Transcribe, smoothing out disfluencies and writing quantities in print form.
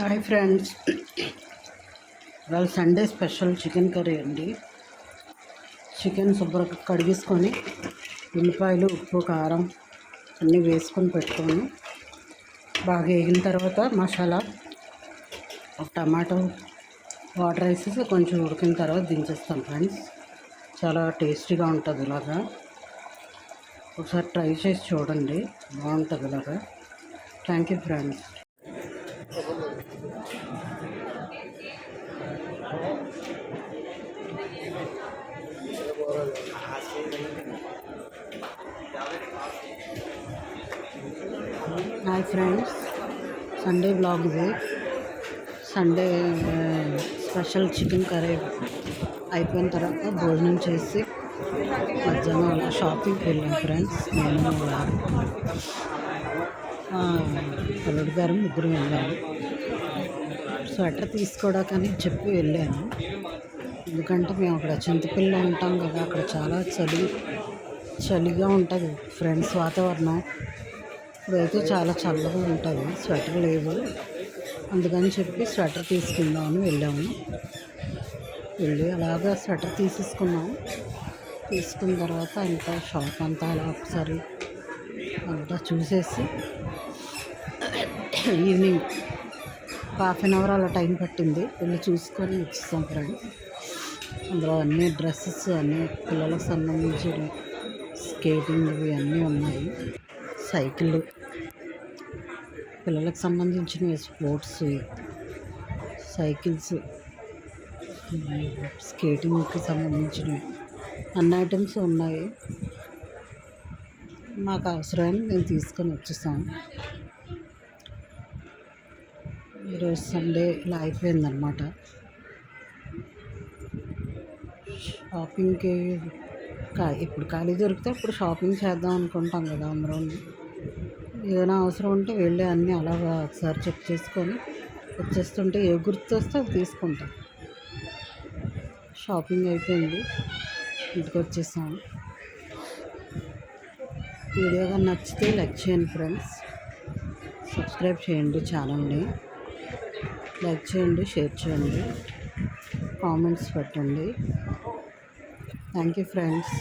Hi friends, ఇవాళ Sunday special chicken curry అండి. Chicken శుభ్రంగా కడిగేసుకొని ఉల్లిపాయలు, ఉప్పు, కారం అన్నీ వేసుకొని పెట్టుకొని బాగా వేగిన తర్వాత మసాలా, ఒక టమాటో, వాటర్ వేసేసి కొంచెం ఉడికిన తర్వాత దించేస్తాం ఫ్రెండ్స్. చాలా టేస్టీగా ఉంటుంది. ఇలాగా ఒకసారి ట్రై చేసి చూడండి, బాగుంటుంది ఇలాగా. Thank you friends. Hi friends, Sunday blog ఇది. సండే స్పెషల్ చికెన్ కర్రీ అయిపోయిన తర్వాత భోజనం చేసి మధ్యాహ్నం అలా షాపింగ్కి వెళ్ళాం ఫ్రెండ్స్. నేను అల్లుడు గారు ముగ్గురు వెళ్ళాను. స్వెటర్ తీసుకోవడానికని చెప్పి వెళ్ళాను. ఎందుకంటే మేము అక్కడ చింతపిల్ల ఉంటాం కదా, అక్కడ చాలా చలిగా ఉంటుంది ఫ్రెండ్స్ వాతావరణం. ఇప్పుడైతే చాలా చల్లగా ఉంటుంది, స్వెటర్ లేదు. అందుకని చెప్పి స్వెటర్ తీసుకుందామని వెళ్ళాము. వెళ్ళి అలాగా స్వెటర్ తీసేసుకున్నాము. తీసుకున్న తర్వాత ఇంకా షాప్ అంతా అలా ఒకసారి అంతా చూసేసి ఈవినింగ్ ½ అలా టైం పట్టింది. వెళ్ళి చూసుకొని వచ్చేసాం ఫ్రెండ్స్. అందులో అన్ని డ్రెస్సెస్, అన్నీ పిల్లలకు సంబంధించిన స్కేటింగ్ ఇవి అన్నీ ఉన్నాయి. సైకిళ్ళు, పిల్లలకు సంబంధించినవి, స్పోర్ట్స్ సైకిల్స్, స్కేటింగ్కి సంబంధించినవి అన్ని ఐటమ్స్ ఉన్నాయి. మాకు అవసరమైన మేము తీసుకొని వచ్చేసాము. ఈరోజు సండే ఇలా అయిపోయిందనమాట. షాపింగ్కి ఇప్పుడు ఖాళీ దొరికితే ఇప్పుడు షాపింగ్ చేద్దాం అనుకుంటాం కదా అందరూ. ఏదైనా అవసరం ఉంటే వెళ్ళి అన్నీ అలాగా ఒకసారి చెక్ చేసుకొని వచ్చేస్తుంటే ఏ గుర్తు వస్తే అది తీసుకుంటాం. షాపింగ్ అయిపోయింది, ఇంటికి వచ్చేసాము. వీడియోగా నచ్చితే లైక్ చేయండి ఫ్రెండ్స్, సబ్స్క్రైబ్ చేయండి ఛానల్ని. లైక్ చేయండి, షేర్ చేయండి, కామెంట్స్ పెట్టండి. Thank you friends.